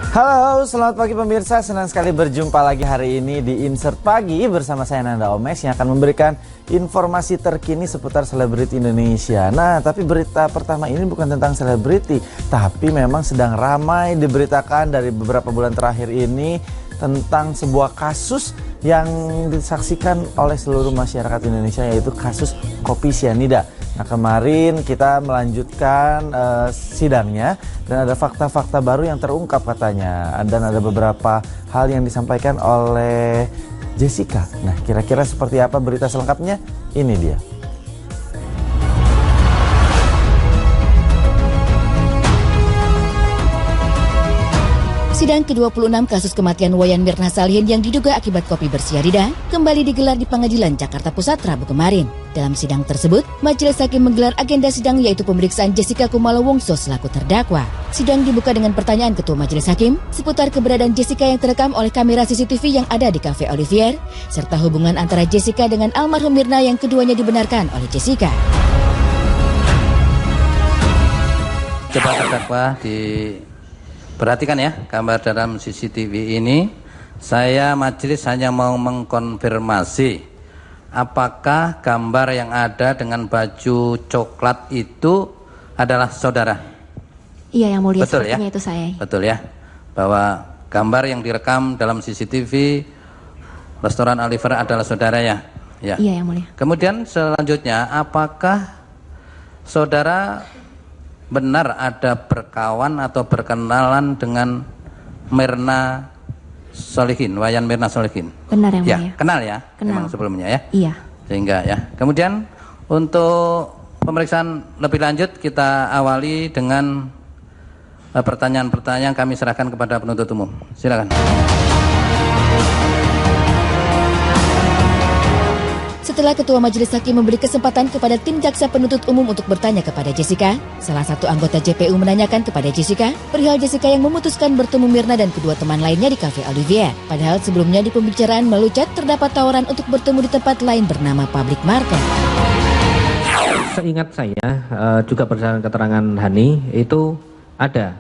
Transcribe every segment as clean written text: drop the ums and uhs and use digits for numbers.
Halo, selamat pagi pemirsa. Senang sekali berjumpa lagi hari ini di Insert Pagi bersama saya Nanda Omes yang akan memberikan informasi terkini seputar selebriti Indonesia. Nah, tapi berita pertama ini bukan tentang selebriti, tapi memang sedang ramai diberitakan dari beberapa bulan terakhir ini tentang sebuah kasus yang disaksikan oleh seluruh masyarakat Indonesia, yaitu kasus kopi sianida. Nah, kemarin kita melanjutkan sidangnya dan ada fakta-fakta baru yang terungkap katanya. Dan ada beberapa hal yang disampaikan oleh Jessica. Nah, kira-kira seperti apa berita selengkapnya? Ini dia. Sidang ke-26 kasus kematian Wayan Mirna Salihin yang diduga akibat kopi bersianida kembali digelar di Pengadilan Jakarta Pusat Rabu kemarin. Dalam sidang tersebut, Majelis Hakim menggelar agenda sidang yaitu pemeriksaan Jessica Kumala Wongso selaku terdakwa. Sidang dibuka dengan pertanyaan Ketua Majelis Hakim seputar keberadaan Jessica yang terekam oleh kamera CCTV yang ada di Cafe Olivier, serta hubungan antara Jessica dengan almarhum Mirna yang keduanya dibenarkan oleh Jessica. Coba terdakwa perhatikan ya, gambar dalam CCTV ini. Saya majelis hanya mau mengkonfirmasi apakah gambar yang ada dengan baju coklat itu adalah saudara? Iya, yang mulia, betul ya? Itu saya. Betul ya, bahwa gambar yang direkam dalam CCTV restoran Olivier adalah saudara ya? Ya. Iya, yang mulia. Kemudian selanjutnya, apakah saudara benar ada berkawan atau berkenalan dengan Mirna Solihin, Wayan Mirna Solihin? Benar yang ya, mulia. Kenal ya? Kenal. Memang sebelumnya ya? Iya. Sehingga ya. Kemudian untuk pemeriksaan lebih lanjut kita awali dengan pertanyaan-pertanyaan kami serahkan kepada penuntut umum. Silakan. Setelah Ketua Majelis Hakim memberi kesempatan kepada tim jaksa penuntut umum untuk bertanya kepada Jessica, salah satu anggota JPU menanyakan kepada Jessica perihal Jessica yang memutuskan bertemu Mirna dan kedua teman lainnya di Cafe Olivier. Padahal sebelumnya di pembicaraan melalui chat terdapat tawaran untuk bertemu di tempat lain bernama Public Market. Seingat saya, juga berdasarkan keterangan Hani, itu ada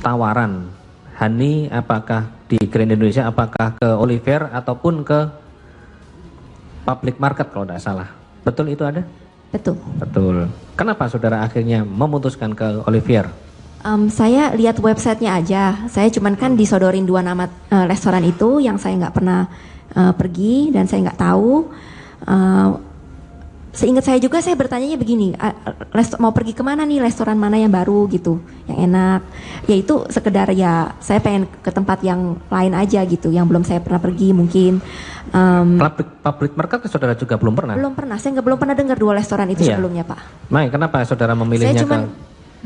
tawaran Hani apakah di Grand Indonesia, apakah ke Olivier ataupun ke Public Market kalau tidak salah. Betul itu ada? Betul. Betul. Kenapa saudara akhirnya memutuskan ke Olivier? Saya lihat websitenya aja. Saya cuman kan disodorin dua nama restoran itu yang saya nggak pernah pergi dan saya nggak tahu. Seingat saya juga saya bertanyanya begini, mau pergi kemana nih, restoran mana yang baru gitu, yang enak. Ya itu sekedar ya saya pengen ke tempat yang lain aja gitu, yang belum saya pernah pergi mungkin. Public Market saudara juga belum pernah? Belum pernah, saya belum pernah dengar dua restoran itu sebelumnya Pak. Mai, kenapa saudara memilihnya? Saya cuma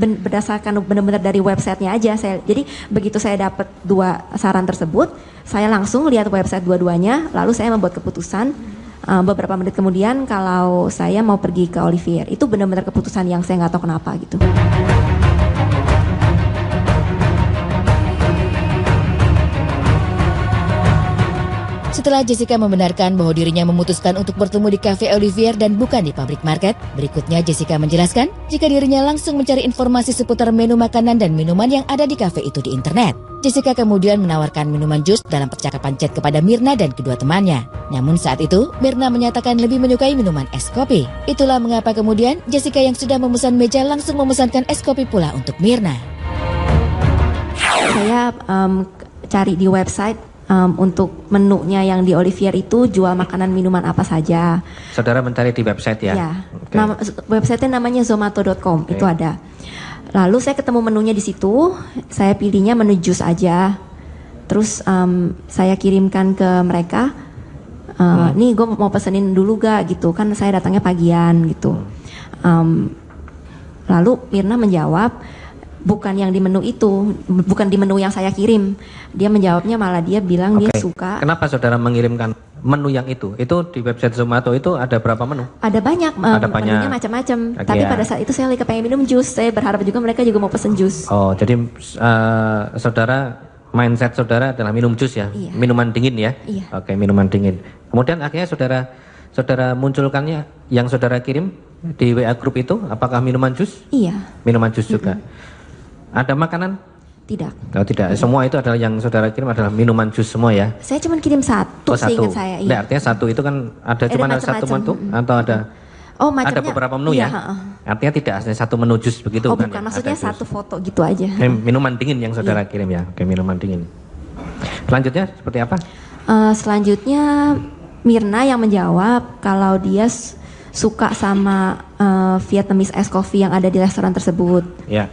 berdasarkan benar-benar dari websitenya aja. Jadi begitu saya dapat dua saran tersebut, saya langsung lihat website dua-duanya, lalu saya membuat keputusan. Beberapa menit kemudian kalau saya mau pergi ke Olivier, itu benar-benar keputusan yang saya nggak tahu kenapa gitu. Setelah Jessica membenarkan bahwa dirinya memutuskan untuk bertemu di Cafe Olivier dan bukan di Public Market, berikutnya Jessica menjelaskan jika dirinya langsung mencari informasi seputar menu makanan dan minuman yang ada di kafe itu di internet. Jessica kemudian menawarkan minuman jus dalam percakapan chat kepada Mirna dan kedua temannya. Namun saat itu, Mirna menyatakan lebih menyukai minuman es kopi. Itulah mengapa kemudian Jessica yang sudah memesan meja langsung memesankan es kopi pula untuk Mirna. Saya cari di website untuk menunya yang di Olivier itu jual makanan minuman apa saja. Saudara mencari di website ya? Iya. Okay. Websitenya namanya zomato.com, okay. Itu ada. Lalu saya ketemu menunya di situ, saya pilihnya menu jus aja. Terus saya kirimkan ke mereka, nih gue mau pesenin dulu gak gitu, kan saya datangnya pagian gitu. Lalu Mirna menjawab, bukan yang di menu itu, bukan di menu yang saya kirim. Dia menjawabnya malah dia bilang dia suka. Kenapa saudara mengirimkan menu yang itu? Itu di website Zomato itu ada berapa menu? Ada banyak, menunya macam-macam. Tapi pada saat itu saya lagi kepengen minum jus. Saya berharap juga mereka juga mau pesen jus. Oh, jadi saudara, mindset saudara adalah minum jus ya? Iya. Minuman dingin ya? Iya. Oke, minuman dingin. Kemudian akhirnya saudara munculkannya yang saudara kirim di WA grup itu, apakah minuman jus? Iya. Minuman jus juga. Ada makanan Tidak. Oh tidak, semua itu adalah yang saudara kirim adalah minuman jus semua ya? Saya cuma kirim satu, seingat saya. Iya. Artinya satu itu kan ada cuma satu menu atau ada? Oh, macamnya, ada beberapa menu iya, ya? Artinya tidak asli satu menu jus begitu oh, kan? Bukan, ya? maksudnya satu foto gitu aja. Minuman dingin yang saudara kirim ya? Oke, minuman dingin. Selanjutnya seperti apa? Selanjutnya Mirna yang menjawab kalau dia suka sama Vietnamese ice coffee yang ada di restoran tersebut. Ya.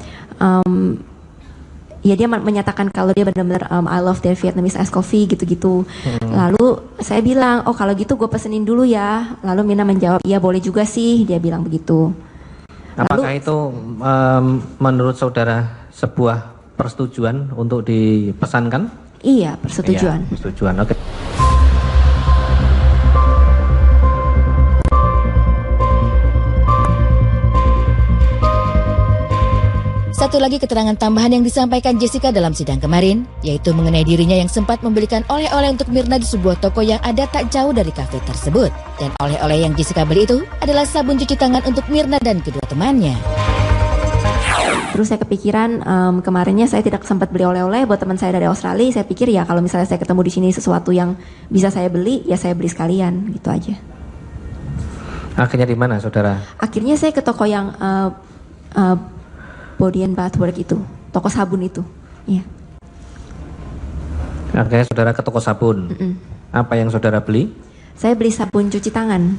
Ya dia menyatakan kalau dia benar-benar I love their Vietnamese ice coffee gitu-gitu. Lalu saya bilang, oh kalau gitu gue pesenin dulu ya. Lalu Mirna menjawab, iya boleh juga sih, dia bilang begitu. Apakah itu menurut saudara sebuah persetujuan untuk dipesankan? Iya, persetujuan. Iya, persetujuan, oke. Satu lagi keterangan tambahan yang disampaikan Jessica dalam sidang kemarin, yaitu mengenai dirinya yang sempat membelikan oleh-oleh untuk Mirna di sebuah toko yang ada tak jauh dari kafe tersebut. Dan oleh-oleh yang Jessica beli itu adalah sabun cuci tangan untuk Mirna dan kedua temannya. Terus saya kepikiran kemarinnya saya tidak sempat beli oleh-oleh buat teman saya dari Australia. Saya pikir ya kalau misalnya saya ketemu di sini sesuatu yang bisa saya beli, ya saya beli sekalian, gitu aja. Akhirnya di mana saudara? Akhirnya saya ke toko yang Body and Bath Works itu, toko sabun itu. Iya. Akhirnya saudara ke toko sabun. Apa yang saudara beli? Saya beli sabun cuci tangan.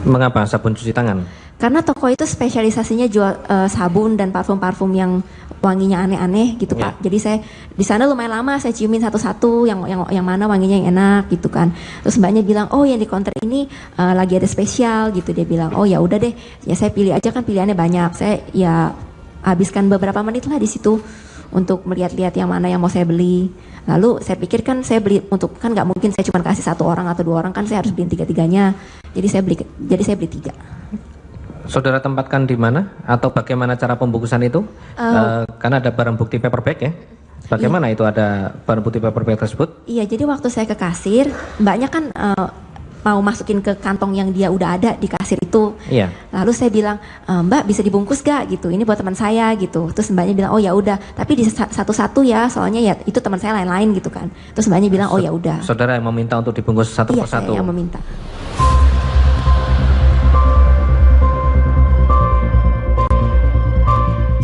Mengapa sabun cuci tangan? Karena toko itu spesialisasinya jual sabun dan parfum-parfum yang wanginya aneh-aneh gitu Pak. Jadi saya di sana lumayan lama saya ciumin satu-satu yang mana wanginya yang enak gitu kan. Terus mbaknya bilang, oh yang di counter ini lagi ada spesial gitu. Dia bilang, oh ya udah deh, ya saya pilih aja kan pilihannya banyak. Saya ya habiskan beberapa menit lah di situ untuk melihat-lihat yang mana yang mau saya beli. Lalu saya pikir kan saya beli untuk, kan nggak mungkin saya cuma kasih satu orang atau dua orang, kan saya harus beli tiga-tiganya. Jadi saya beli 3. Saudara tempatkan di mana atau bagaimana cara pembungkusan itu? Karena ada barang bukti paperback ya. Bagaimana itu ada barang bukti paperback tersebut? Iya, jadi waktu saya ke kasir, mbaknya kan mau masukin ke kantong yang dia udah ada di kasir itu. Iya. Lalu saya bilang, Mbak bisa dibungkus gak gitu? Ini buat teman saya gitu. Terus mbaknya bilang, oh ya udah. Tapi di satu-satu ya, soalnya ya itu teman saya lain-lain gitu kan. Terus mbaknya bilang, oh ya udah. Saudara yang meminta untuk dibungkus satu persatu. Iya, saya yang meminta.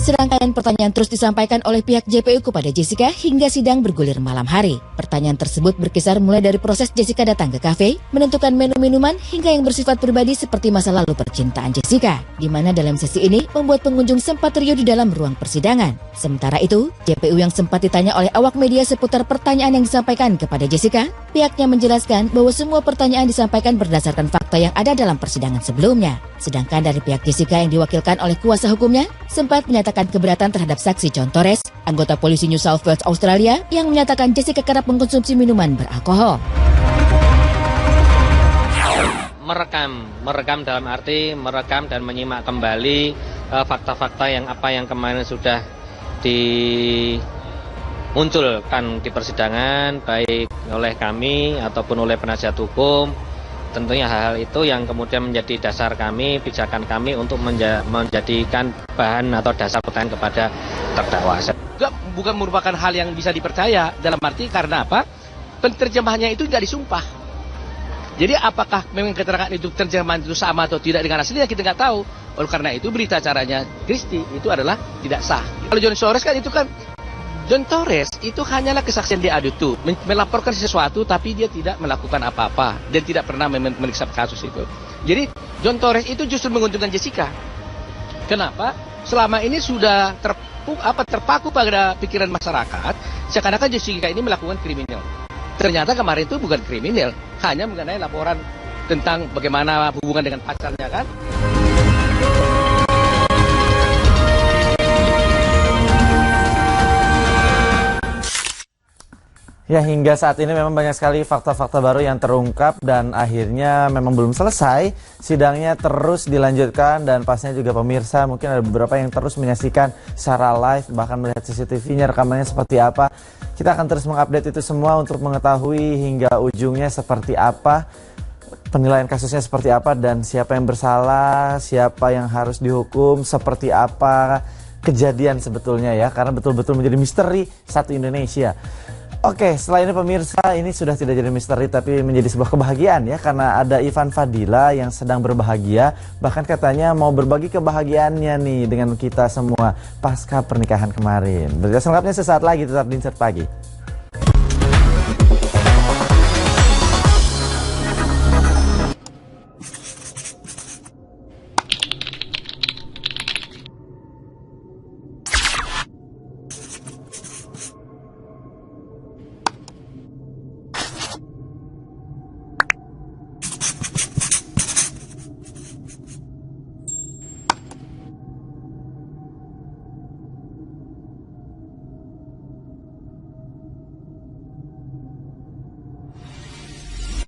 Serangkaian pertanyaan terus disampaikan oleh pihak JPU kepada Jessica hingga sidang bergulir malam hari. Pertanyaan tersebut berkisar mulai dari proses Jessica datang ke kafe, menentukan menu minuman, hingga yang bersifat pribadi seperti masa lalu percintaan Jessica, di mana dalam sesi ini membuat pengunjung sempat riuh di dalam ruang persidangan. Sementara itu, JPU yang sempat ditanya oleh awak media seputar pertanyaan yang disampaikan kepada Jessica, pihaknya menjelaskan bahwa semua pertanyaan disampaikan berdasarkan fakta yang ada dalam persidangan sebelumnya. Sedangkan dari pihak Jessica yang diwakilkan oleh kuasa hukumnya, sempat menyatakan keberatan terhadap saksi John Torres, anggota polisi New South Wales Australia, yang menyatakan Jessica kerap mengkonsumsi minuman beralkohol. Merekam dalam arti merekam dan menyimak kembali fakta-fakta yang kemarin sudah dimunculkan di persidangan, baik oleh kami ataupun oleh penasihat hukum. Tentunya hal-hal itu yang kemudian menjadi dasar kami, pijakan kami untuk menjadikan bahan atau dasar pertanyaan kepada terdakwa. Bukan merupakan hal yang bisa dipercaya, dalam arti karena apa? Penerjemahannya itu tidak disumpah. Jadi apakah memang keterangan itu terjemahan itu sama atau tidak dengan aslinya kita nggak tahu. Oleh karena itu berita acaranya Christie itu adalah tidak sah. Kalau John Torres kan itu kan John Torres itu hanyalah kesaksian dia itu melaporkan sesuatu tapi dia tidak melakukan apa-apa dan tidak pernah memeriksa kasus itu. Jadi John Torres itu justru menguntungkan Jessica. Kenapa? Selama ini sudah terpaku pada pikiran masyarakat seakan-akan Jessica ini melakukan kriminal. Ternyata kemarin itu bukan kriminal, hanya mengenai laporan tentang bagaimana hubungan dengan pacarnya kan. Ya, hingga saat ini memang banyak sekali fakta-fakta baru yang terungkap dan akhirnya memang belum selesai. Sidangnya terus dilanjutkan dan pastinya juga pemirsa mungkin ada beberapa yang terus menyaksikan secara live, bahkan melihat CCTV-nya rekamannya seperti apa. Kita akan terus mengupdate itu semua untuk mengetahui hingga ujungnya seperti apa, penilaian kasusnya seperti apa, dan siapa yang bersalah, siapa yang harus dihukum, seperti apa. kejadian sebetulnya ya, karena betul-betul menjadi misteri satu Indonesia. Oke, setelah ini pemirsa, ini sudah tidak jadi misteri tapi menjadi sebuah kebahagiaan ya, karena ada Ivan Fadila yang sedang berbahagia, bahkan katanya mau berbagi kebahagiaannya nih dengan kita semua pasca pernikahan kemarin. Berita selengkapnya sesaat lagi, tetap di Insert Pagi.